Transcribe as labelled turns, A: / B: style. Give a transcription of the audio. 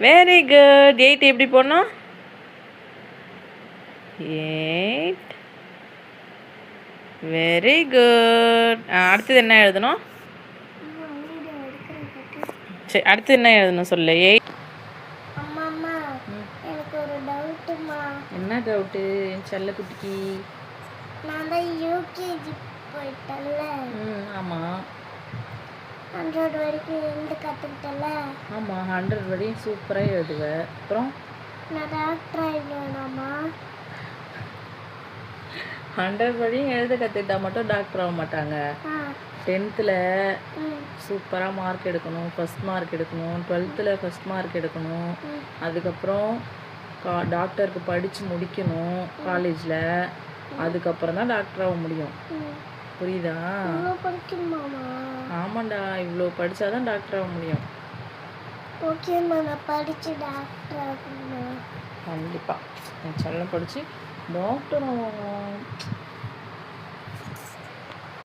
A: Very good. 8 எப்படி போடணும்? 8. Very good. அடுத்தது என்ன எழுதணும்? சரி, அடுத்து என்ன எழுதணும் சொல்லு. 8.
B: அம்மா எனக்கு ஒரு டவுட்டுமா.
A: என்ன டவுட்டு என் செல்ல குட்டிக்கு?
B: நான் தான் யூகேஜி போயிட்டேன்ல.
A: ஆமாம்.
B: 100 வரைக்கும் எழுந்து கற்றுக்கிட்டல.
A: ஆமாம், 100 வரையும் சூப்பராக எழுதுவேன். அப்புறம்
B: நான் டாக்டர் ஆகிடுவேனாம்மா?
A: 100 வரையும் எழுத கற்றுக்கிட்டா மட்டும் டாக்டர் ஆக மாட்டாங்க. 10th சூப்பராக மார்க் எடுக்கணும், ஃபஸ்ட் மார்க் எடுக்கணும். 12th ஃபஸ்ட் மார்க் எடுக்கணும். அதுக்கப்புறம் டாக்டருக்கு படித்து முடிக்கணும் காலேஜில். அதுக்கப்புறம் தான் டாக்டர் ஆக முடியும். புரியுதா?
B: படிக்கணுமாமா?
A: ஆமாண்டா, இவ்வளோ படித்தா தான் டாக்டர் ஆக முடியும்.
B: ஓகேம்மா, நான் படித்து டாக்டர் ஆகணும்.
A: கண்டிப்பாக என் செல்லம் படித்து டாக்டர் ஆகணும்.